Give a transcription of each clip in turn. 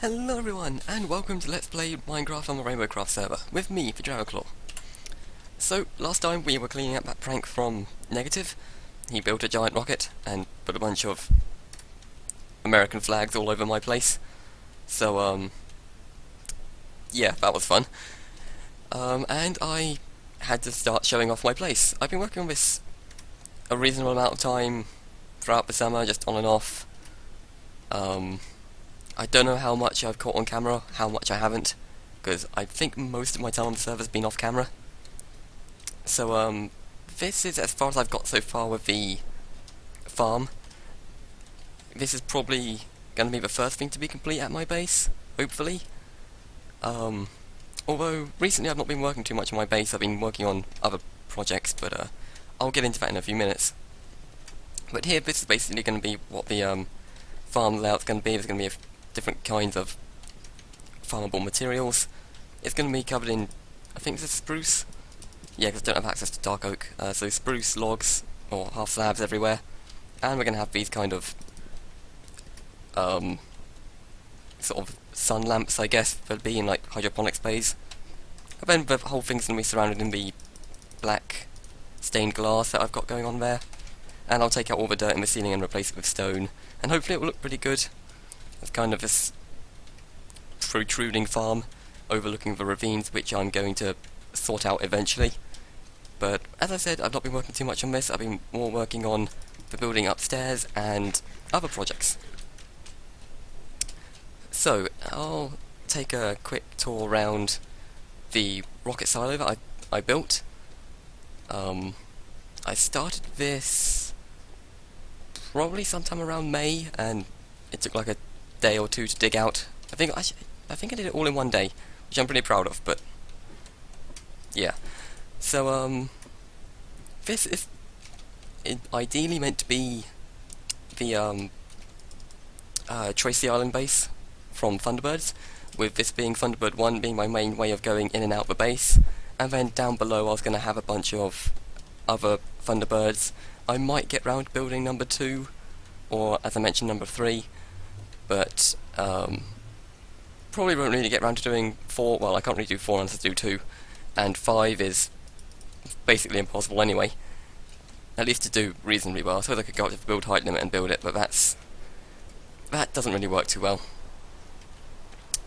Hello everyone, and welcome to Let's Play Minecraft on the Rainbowcraft server, with me, TheDragoclaw. So, last time we were cleaning up that prank from Negative. He built a giant rocket, and put a bunch of American flags all over my place. So, yeah, that was fun. And I had to start showing off my place. I've been working on this a reasonable amount of time throughout the summer, just on and off. I don't know how much I've caught on camera, how much I haven't, because I think most of my time on the server's been off camera. So, this is as far as I've got so far with the farm. This is probably going to be the first thing to be complete at my base, hopefully. Although, recently I've not been working too much on my base, I've been working on other projects, but I'll get into that in a few minutes. But here, this is basically going to be what the farm layout's going to be. There's going to be different kinds of farmable materials. It's going to be covered in, I think this is spruce? Yeah, because I don't have access to dark oak. So spruce logs, or half slabs everywhere. And we're going to have these kind of, sort of sun lamps, I guess, for being like hydroponic space. And then the whole thing's going to be surrounded in the black stained glass that I've got going on there. And I'll take out all the dirt in the ceiling and replace it with stone. And hopefully it will look pretty good. It's kind of this protruding farm overlooking the ravines, which I'm going to sort out eventually. But as I said, I've not been working too much on this. I've been more working on the building upstairs and other projects. So, I'll take a quick tour around the rocket silo that I built. I started this probably sometime around May, and it took like a day or two to dig out. I think I did it all in one day, which I'm pretty proud of. But yeah, so this is ideally meant to be the Tracy Island base from Thunderbirds, with this being Thunderbird 1 being my main way of going in and out the base, and then down below I was going to have a bunch of other Thunderbirds. I might get round to building number 2, or as I mentioned, number 3, but probably won't really get round to doing 4. Well, I can't really do 4 unless I do 2, and 5 is basically impossible anyway, at least to do reasonably well. I suppose I could go up to the build height limit and build it, but that doesn't really work too well.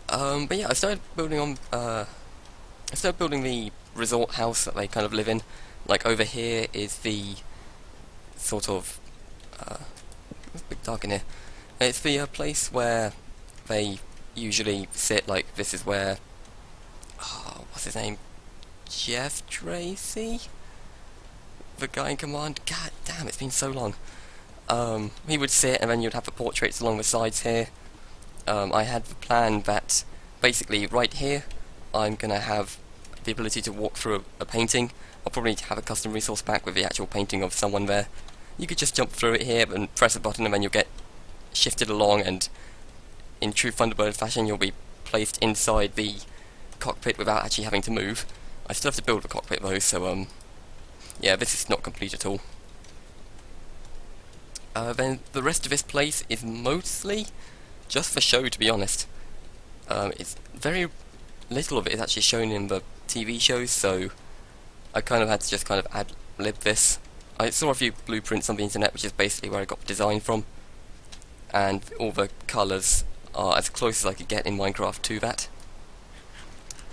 But yeah, I started building the resort house that they kind of live in. Like over here is the sort of it's a bit dark in here. It's the place where they usually sit. Like this is where what's his name? Jeff Tracy? The guy in command? God damn, it's been so long. He would sit, and then you'd have the portraits along the sides here. I had the plan that basically right here I'm gonna have the ability to walk through a painting. I'll probably have a custom resource pack with the actual painting of someone there. You could just jump through it here and press a button, and then you'll get shifted along, and in true Thunderbird fashion you'll be placed inside the cockpit without actually having to move. I still have to build the cockpit though, so yeah, this is not complete at all. Then the rest of this place is mostly just for show, to be honest. It's very little of it is actually shown in the TV shows, so I kind of had to just kind of ad-lib this. I saw a few blueprints on the internet, which is basically where I got the design from, and all the colours are as close as I could get in Minecraft to that.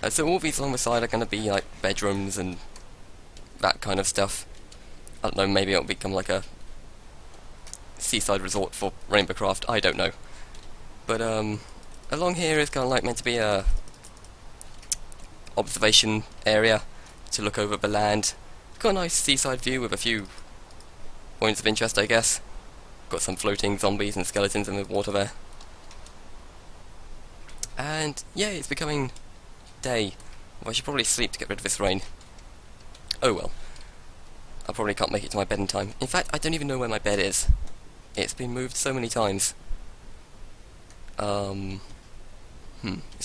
So all these along the side are going to be like bedrooms and that kind of stuff. I don't know, maybe it'll become like a seaside resort for Rainbowcraft, I don't know. But along here is kind of like meant to be a observation area to look over the land. Got a nice seaside view with a few points of interest, I guess. Got some floating zombies and skeletons in the water there. And yeah, it's becoming day. Well, I should probably sleep to get rid of this rain. Oh well. I probably can't make it to my bed in time. In fact, I don't even know where my bed is. It's been moved so many times. It's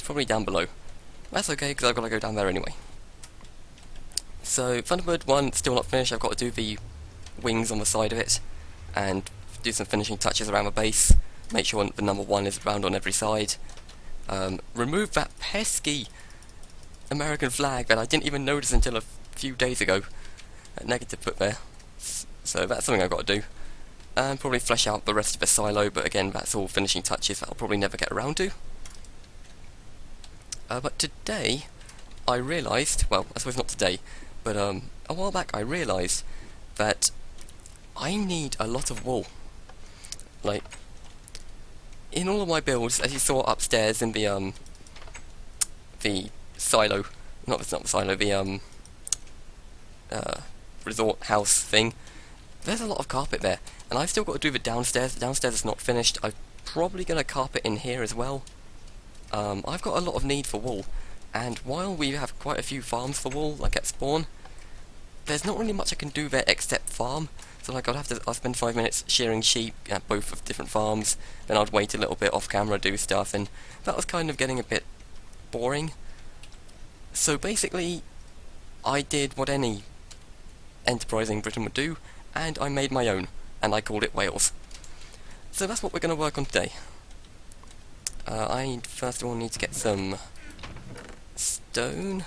probably down below. That's okay, because I've got to go down there anyway. So, Thunderbird 1 still not finished. I've got to do the wings on the side of it, and do some finishing touches around the base. Make sure the number 1 is round on every side. remove that pesky American flag that I didn't even notice until a few days ago. That negative put there. So that's something I've got to do. And probably flesh out the rest of the silo, but again, that's all finishing touches that I'll probably never get around to. But today, I realised, well, I suppose not today, but a while back I realised that I need a lot of wool. Like, in all of my builds, as you saw upstairs in the silo, not the silo, the resort house thing, there's a lot of carpet there, and I've still got to do the downstairs. The downstairs is not finished. I'm probably going to carpet in here as well. I've got a lot of need for wool, and while we have quite a few farms for wool, like at spawn, there's not really much I can do there except farm. So like I'll spend 5 minutes shearing sheep at both of different farms, then I'd wait a little bit off camera, do stuff, and that was kind of getting a bit boring. So basically, I did what any enterprising Briton would do, and I made my own, and I called it Wales. So that's what we're going to work on today. I first of all need to get some stone.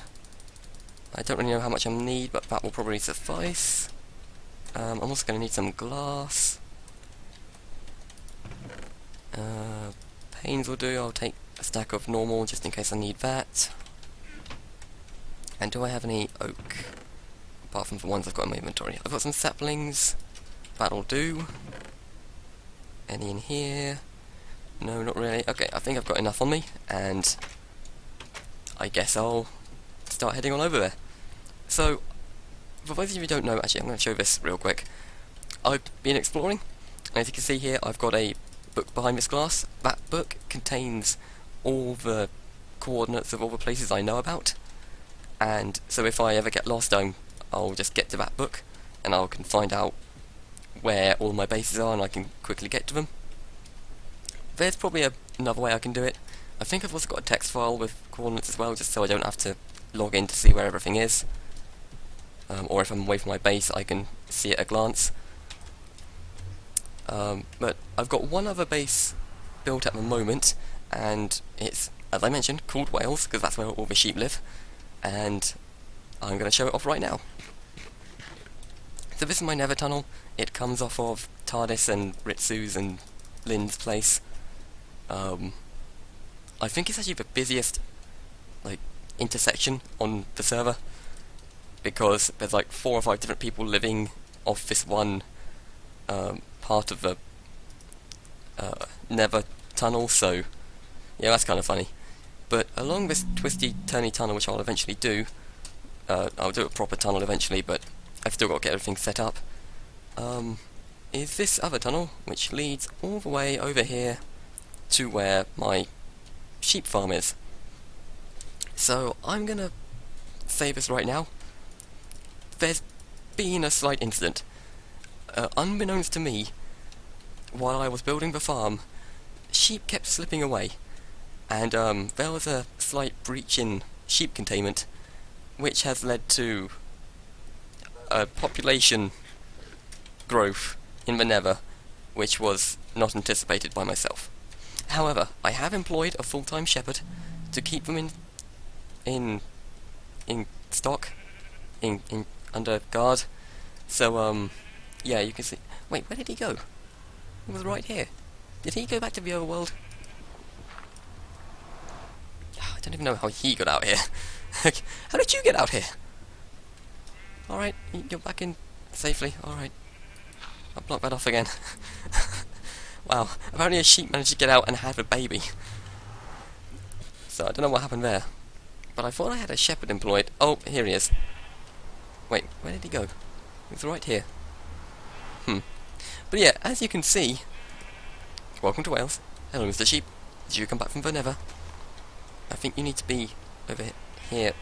I don't really know how much I need, but that will probably suffice. I'm also going to need some glass. Panes will do. I'll take a stack of normal just in case I need that. And do I have any oak? Apart from the ones I've got in my inventory. I've got some saplings. That'll do. Any in here? No, not really. Okay, I think I've got enough on me, and I guess I'll start heading on over there. So, for those of you who don't know, actually I'm going to show this real quick. I've been exploring, and as you can see here, I've got a book behind this glass. That book contains all the coordinates of all the places I know about, and so if I ever get lost, I'll just get to that book, and I can find out where all my bases are, and I can quickly get to them. There's probably another way I can do it. I think I've also got a text file with coordinates as well, just so I don't have to log in to see where everything is. Or if I'm away from my base, I can see it at a glance. But I've got one other base built at the moment, and it's, as I mentioned, called Wales, because that's where all the sheep live, and I'm going to show it off right now. So this is my nether tunnel. It comes off of TARDIS and Ritsu's and Lynn's place. I think it's actually the busiest intersection on the server, because there's like 4 or 5 different people living off this one part of the nether tunnel, so yeah, that's kind of funny. But along this twisty turny tunnel, which I'll eventually do, I'll do a proper tunnel eventually, but I've still got to get everything set up, is this other tunnel, which leads all the way over here to where my sheep farm is. So I'm gonna say this right now. There's been a slight incident. Unbeknownst to me, while I was building the farm, sheep kept slipping away, and there was a slight breach in sheep containment, which has led to a population growth in the nether, which was not anticipated by myself. However, I have employed a full-time shepherd to keep them in stock, under guard. So yeah, you can see. Wait, where did he go? He was right here. Did he go back to the overworld? I don't even know how he got out here. How did you get out here? Alright, you're back in safely. Alright. I'll block that off again. Wow, apparently a sheep managed to get out and have a baby. So I don't know what happened there. But I thought I had a shepherd employed. Oh, here he is. Wait, where did he go? He was right here. But yeah, as you can see... Welcome to Wales. Hello, Mr. Sheep. Did you come back from the nether? I think you need to be over here.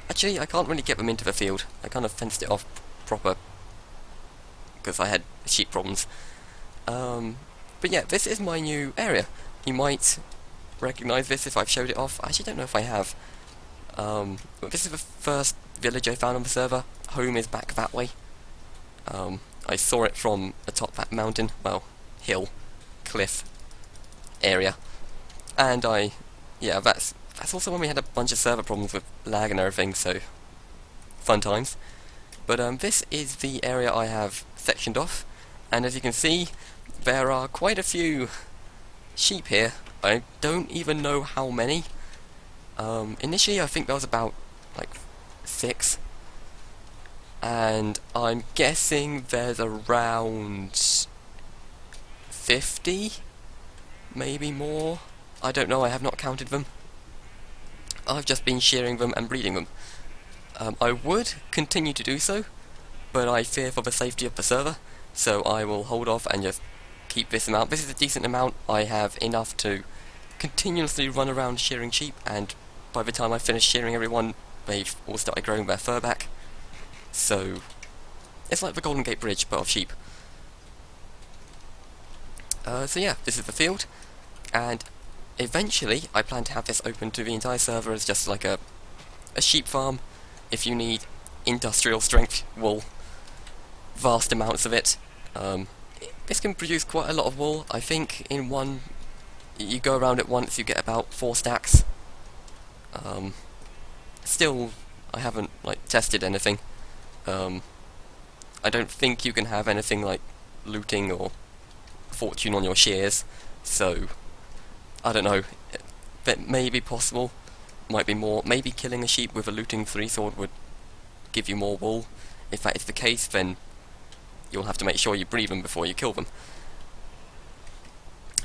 Actually, I can't really get them into the field. I kind of fenced it off proper, because I had sheep problems. But yeah, this is my new area. You might recognise this if I've showed it off. I actually don't know if I have. But this is the first village I found on the server. Home is back that way. I saw it from atop that mountain, well, hill, cliff area. And yeah, that's also when we had a bunch of server problems with lag and everything, so fun times. But this is the area I have sectioned off, and as you can see, there are quite a few sheep here. I don't even know how many. Initially I think there was about like 6, and I'm guessing there's around 50, maybe more. I don't know, I have not counted them. I've just been shearing them and breeding them. I would continue to do so, but I fear for the safety of the server, so I will hold off and just keep this amount. This is a decent amount. I have enough to continuously run around shearing sheep, and by the time I finish shearing everyone, they've all started growing their fur back. So it's like the Golden Gate Bridge, but of sheep. So yeah, this is the field, and eventually I plan to have this open to the entire server as just like a sheep farm. If you need industrial strength wool, vast amounts of it, this can produce quite a lot of wool. I think in one, you go around it once, you get about 4 stacks. Still, I haven't like tested anything. I don't think you can have anything like looting or fortune on your shears, so I don't know. That may be possible. Might be more. Maybe killing a sheep with a looting 3 sword would give you more wool. If that is the case, then you'll have to make sure you breed them before you kill them.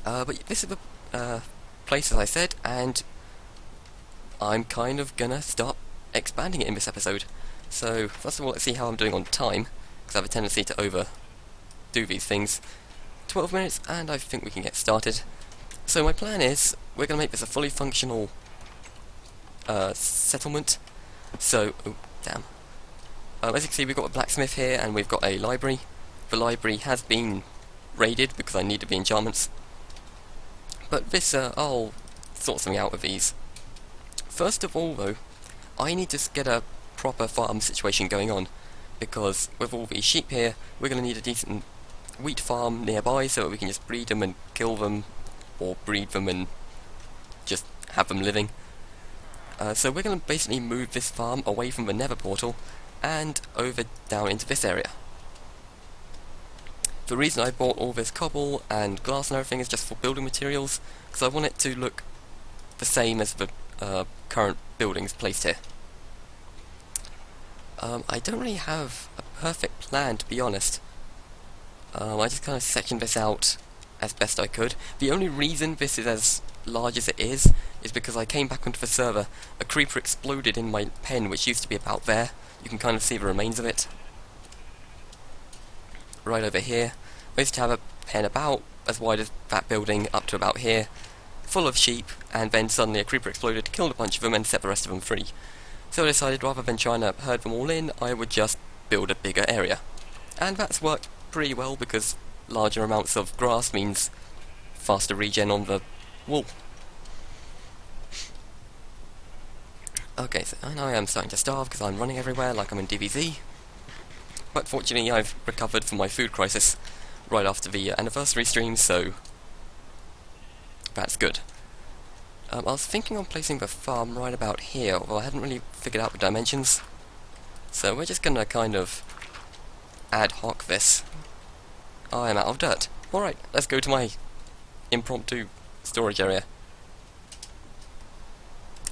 But this is the place, as I said, and I'm kind of gonna start expanding it in this episode. So first of all, let's see how I'm doing on time, because I have a tendency to overdo these things. 12 minutes, and I think we can get started. So my plan is, we're going to make this a fully functional settlement. So, oh, damn. As you can see, we've got a blacksmith here, and we've got a library. The library has been raided, because I needed the enchantments. But this, I'll sort something out with these. First of all, though, I need to get a proper farm situation going on, because with all these sheep here, we're going to need a decent wheat farm nearby so that we can just breed them and kill them, or breed them and just have them living. So we're going to basically move this farm away from the nether portal and over down into this area. The reason I bought all this cobble and glass and everything is just for building materials, because I want it to look the same as the current buildings placed here. I don't really have a perfect plan, to be honest. I just kind of sectioned this out as best I could. The only reason this is as large as it is because I came back onto the server, a creeper exploded in my pen, which used to be about there. You can kind of see the remains of it. Right over here. I used to have a pen about as wide as that building, up to about here, full of sheep, and then suddenly a creeper exploded, killed a bunch of them, and set the rest of them free. So I decided, rather than trying to herd them all in, I would just build a bigger area. And that's worked pretty well, because larger amounts of grass means faster regen on the wool. Okay, so I know I am starting to starve because I'm running everywhere like I'm in DBZ. But fortunately I've recovered from my food crisis right after the anniversary stream, so that's good. I was thinking on placing the farm right about here, although I hadn't really figured out the dimensions. So we're just gonna kind of ad hoc this. I am out of dirt. Alright, let's go to my impromptu storage area.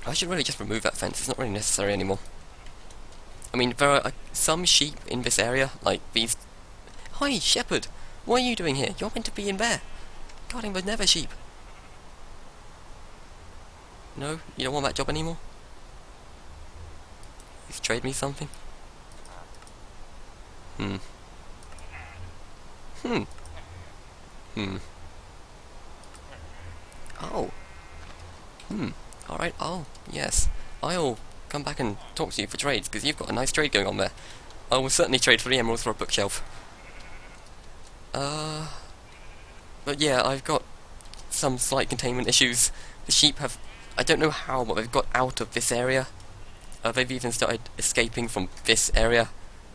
I should really just remove that fence, it's not really necessary anymore. I mean, there are some sheep in this area, like these... Hi, shepherd! What are you doing here? You're meant to be in there! Guarding the nether sheep! No? You don't want that job anymore? You've traded me something? Hmm. Oh. Alright, oh, yes. I'll come back and talk to you for trades, because you've got a nice trade going on there. I will certainly trade 3 emeralds for a bookshelf. But yeah, I've got some slight containment issues. The sheep have... I don't know how, but they've got out of this area. They've even started escaping from this area.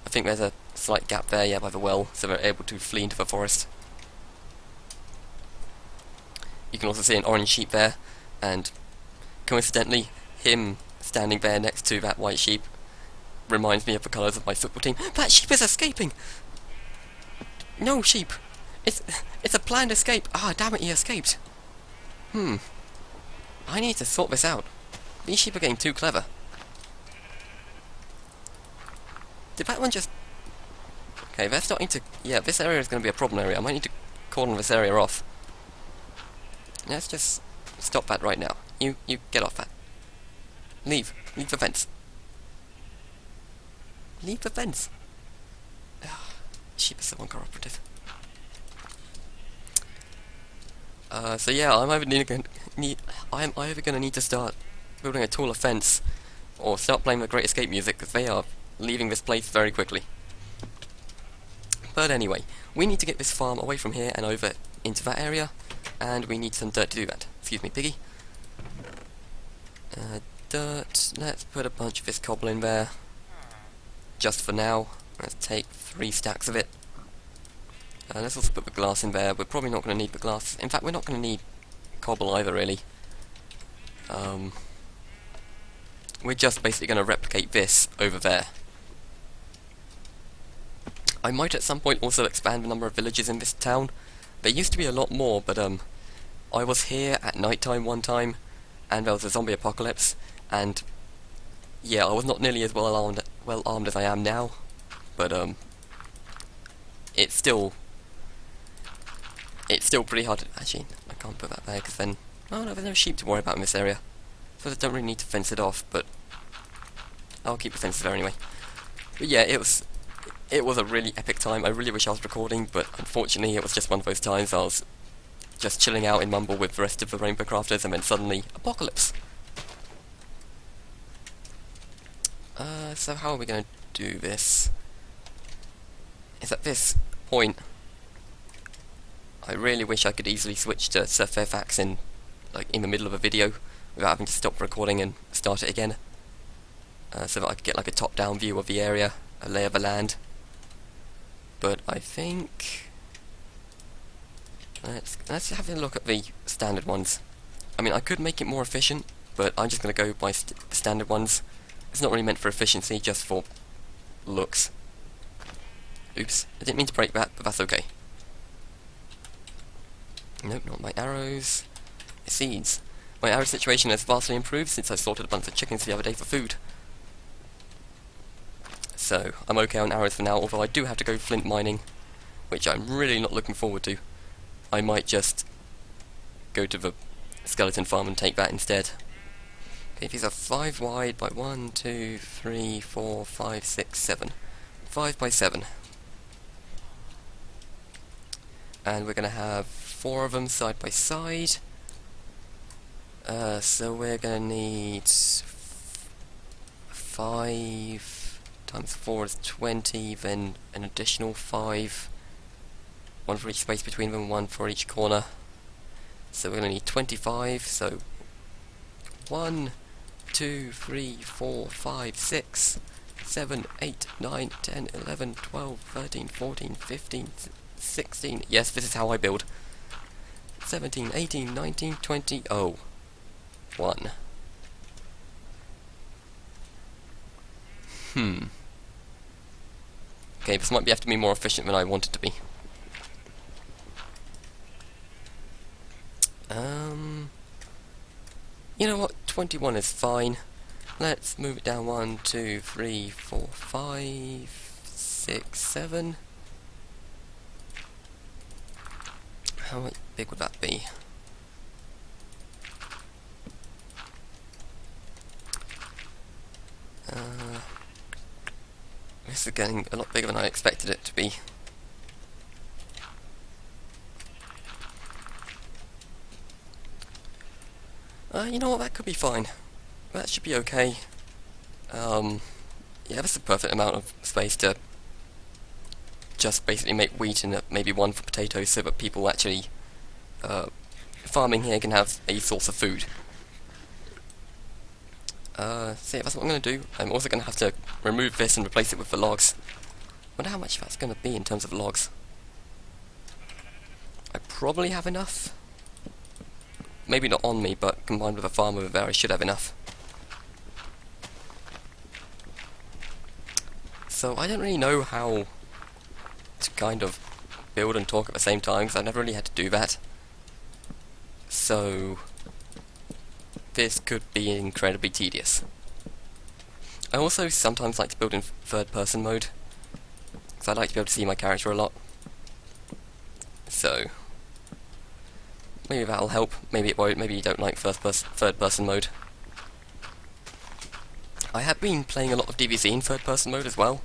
I think there's a slight gap there, yeah, by the well, so they're able to flee into the forest. You can also see an orange sheep there. and coincidentally, him standing there next to that white sheep reminds me of the colours of my football team. That sheep is escaping! No, sheep! It's a planned escape! Ah, damn it, he escaped! I need to sort this out. These sheep are getting too clever. Did that one just... Okay, they're starting to... Yeah, this area is going to be a problem area. I might need to cordon this area off. Let's just stop that right now. You get off that. Leave the fence. Leave the fence. Sheep is so uncooperative. So yeah, I'm either going to need to start building a taller fence, or start playing the Great Escape music, because they are leaving this place very quickly. But anyway, we need to get this farm away from here and over into that area, and we need some dirt to do that. Excuse me, piggy. Dirt. Let's put a bunch of this cobble in there. Just for now. Let's take 3 stacks of it. Let's also put the glass in there. We're probably not going to need the glass. In fact, we're not going to need cobble either, really. We're just basically going to replicate this over there. I might at some point also expand the number of villages in this town. There used to be a lot more, but I was here at night time one time, and there was a zombie apocalypse, and yeah, I was not nearly as well armed as I am now, but it's still pretty hard to... Actually, I can't put that there, because then... Oh no, there's no sheep to worry about in this area, so I don't really need to fence it off, but I'll keep the fences there anyway. But yeah, it was a really epic time. I really wish I was recording, but unfortunately it was just one of those times I was just chilling out in Mumble with the rest of the Rainbowcrafters, and then suddenly, apocalypse! So how are we going to do this? Is at this point, I really wish I could easily switch to Sir Fairfax in the middle of a video, without having to stop recording and start it again. So that I could get like a top-down view of the area, a lay of the land. But I think... Let's have a look at the standard ones. I mean, I could make it more efficient, but I'm just going to go by the standard ones. It's not really meant for efficiency, just for looks. Oops, I didn't mean to break that, but that's okay. Nope, not my arrows. Seeds. My arrow situation has vastly improved since I slaughtered a bunch of chickens the other day for food. So, I'm okay on arrows for now, although I do have to go flint mining, which I'm really not looking forward to. I might just go to the skeleton farm and take that instead. Okay, these are 5 wide by 1, 2, 3, 4, 5, 6, 7. 5 by 7. And we're going to have 4 of them side by side. So we're going to need 5 times 4 is 20, then an additional 5. 1 for each space between them, 1 for each corner. So we're going to need 25, so 1, 2, 3, 4, 5, 6, 7, 8, 9, 10, 11, 12, 13, 14, 15, 16. Yes, this is how I build. 17, 18, 19, 20, oh. 1. Okay, this might have to be more efficient than I want it to be. You know what? 21 is fine. Let's move it down 1, 2, 3, 4, 5, 6, 7. How big would that be? This is getting a lot bigger than I expected it to be. You know what, that could be fine. That should be okay. Yeah, that's a perfect amount of space to just basically make wheat and maybe 1 for potatoes, so that people actually farming here can have a source of food. So yeah, that's what I'm going to do. I'm also going to have to remove this and replace it with the logs. Wonder how much that's going to be in terms of logs. I probably have enough. maybe not on me, but combined with a farm over there, I should have enough. So I don't really know how to kind of build and talk at the same time, because I've never really had to do that. So this could be incredibly tedious. I also sometimes like to build in third-person mode, because I like to be able to see my character a lot. So maybe that'll help, maybe it won't, maybe you don't like third-person mode. I have been playing a lot of DBZ in third-person mode as well.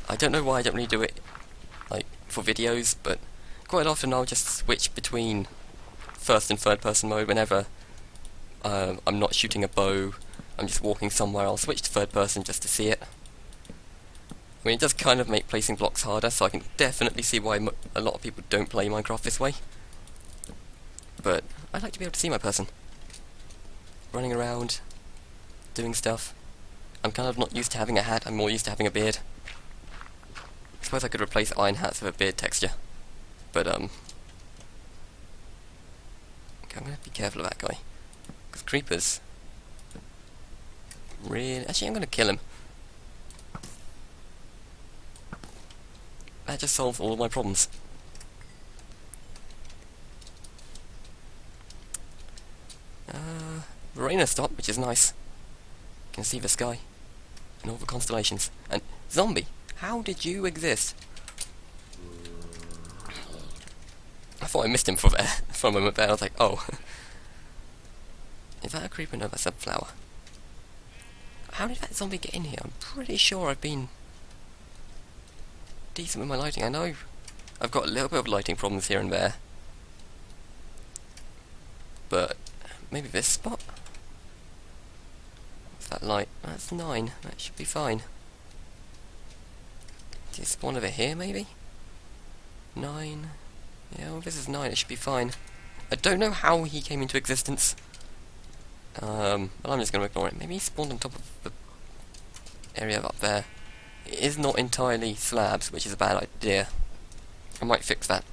I don't know why I don't really do it like for videos, but quite often I'll just switch between first and third-person mode whenever I'm not shooting a bow, I'm just walking somewhere, I'll switch to third-person just to see it. I mean, it does kind of make placing blocks harder, so I can definitely see why a lot of people don't play Minecraft this way. But I like to be able to see my person. Running around, doing stuff. I'm kind of not used to having a hat, I'm more used to having a beard. I suppose I could replace iron hats with a beard texture. But, okay, I'm gonna have to be careful of that guy. Because creepers... Really? Actually, I'm gonna kill him. That just solves all of my problems. The rain has stopped, which is nice. You can see the sky. And all the constellations. And zombie! How did you exist? I thought I missed him for a moment there. I was like, oh. Is that a creeper? No, that's a flower. How did that zombie get in here? I'm pretty sure I've been decent with my lighting. I know I've got a little bit of lighting problems here and there. But maybe this spot? What's that light? That's 9. That should be fine. Did it spawn over here maybe? 9. Yeah, well, this is 9. It should be fine. I don't know how he came into existence. Well, I'm just going to ignore it. Maybe he spawned on top of the area up there. It is not entirely slabs, which is a bad idea. I might fix that.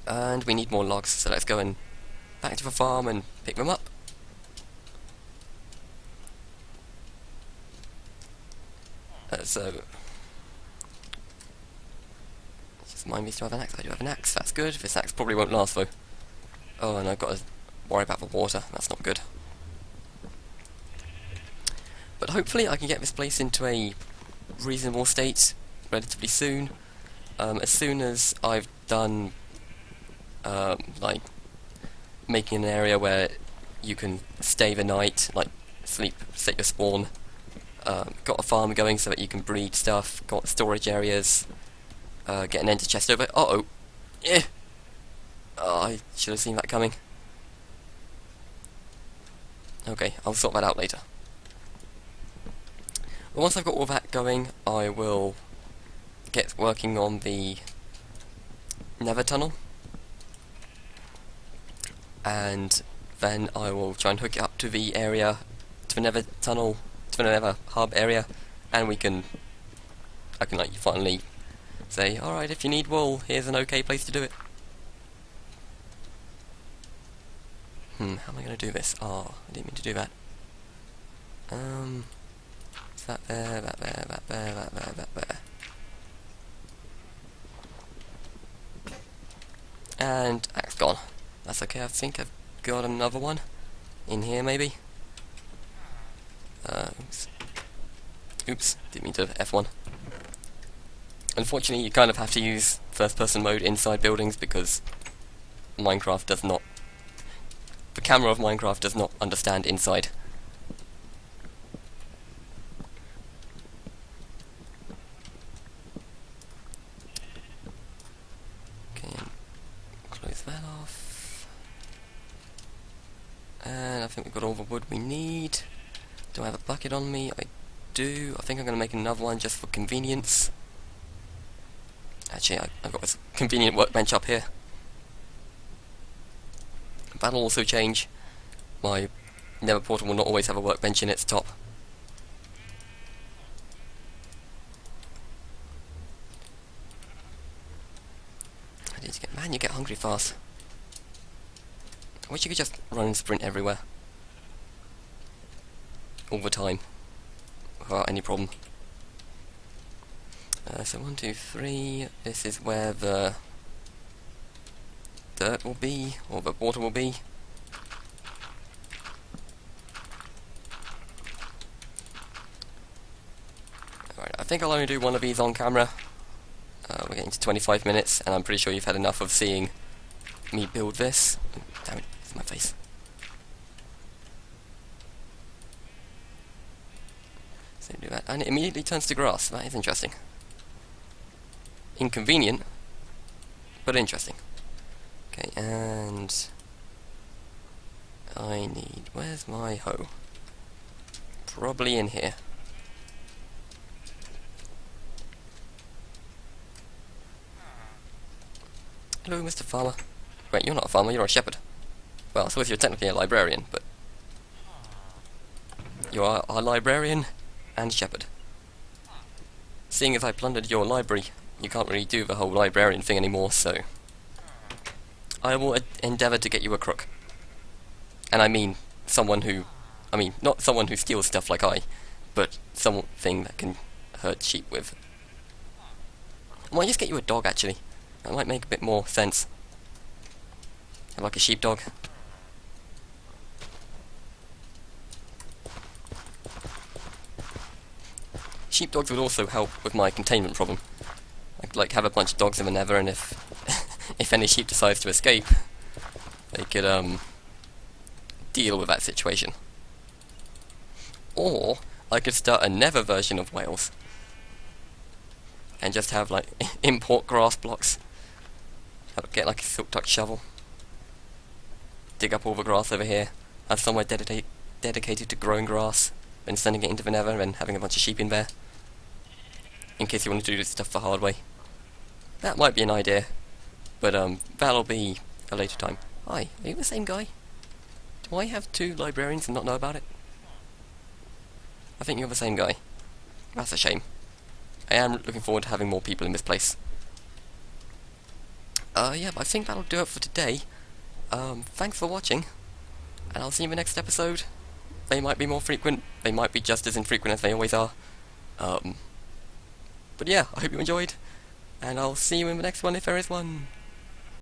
And we need more logs, so let's go and back to the farm and pick them up. So just remind me to have an axe. I do have an axe, that's good. This axe probably won't last though. Oh, and I've got to worry about the water, that's not good. But hopefully I can get this place into a reasonable state relatively soon. As soon as I've done like making an area where you can stay the night, like sleep, set your spawn. Got a farm going so that you can breed stuff, got storage areas, get an ender chest over. Uh-oh! Yeah! Oh, I should have seen that coming. Okay, I'll sort that out later. But once I've got all that going, I will get working on the Nether tunnel. And then I will try and hook it up to the area, to the Nether tunnel, to the Nether hub area, and I can like finally say, alright, if you need wool, here's an okay place to do it. How am I going to do this? Oh, I didn't mean to do that. Is that there, that there, that there, that there, that there. And axe gone. That's okay, I think I've got another one in here maybe. Oops, didn't mean to F1. Unfortunately, you kind of have to use first-person mode inside buildings because Minecraft does not... The camera of Minecraft does not understand inside. Okay, close that off. And I think we've got all the wood we need. Do I have a bucket on me? I do. I think I'm going to make another one just for convenience. Actually, I've got this convenient workbench up here. That'll also change. My Nether portal will not always have a workbench in its top. I need to get... Man, you get hungry fast. I wish you could just run and sprint everywhere. All the time. Without any problem. So 1, 2, 3, this is where the dirt will be, or the water will be. Alright, I think I'll only do one of these on camera. We're getting to 25 minutes, and I'm pretty sure you've had enough of seeing me build this. Damn it, it's my face. So do that, and it immediately turns to grass. That is interesting. Inconvenient, but interesting. Okay, and I need... where's my hoe? Probably in here. Hello, Mr. Farmer. Wait, you're not a farmer, you're a shepherd. Well, I suppose you're technically a librarian, but... you are a librarian and shepherd. Seeing as I plundered your library, you can't really do the whole librarian thing anymore, so... I will endeavour to get you a crook. And I mean someone who... I mean, not someone who steals stuff like I, but something that can herd sheep with. I might just get you a dog, actually. That might make a bit more sense. Have like a sheepdog. Sheepdogs would also help with my containment problem. I could like have a bunch of dogs in the nether, and if if any sheep decides to escape, they could deal with that situation. Or I could start a nether version of Wales and just have like import grass blocks. I'd get like a silk touch shovel, dig up all the grass over here, have somewhere dedicated to growing grass, then sending it into the nether and having a bunch of sheep in there, in case you want to do this stuff the hard way. That might be an idea, but that'll be a later time. Hi, are you the same guy? Do I have 2 librarians and not know about it? I think you're the same guy. That's a shame. I am looking forward to having more people in this place. Yeah, but I think that'll do it for today. Thanks for watching, and I'll see you in the next episode. They might be more frequent, they might be just as infrequent as they always are. But yeah, I hope you enjoyed, and I'll see you in the next one if there is one.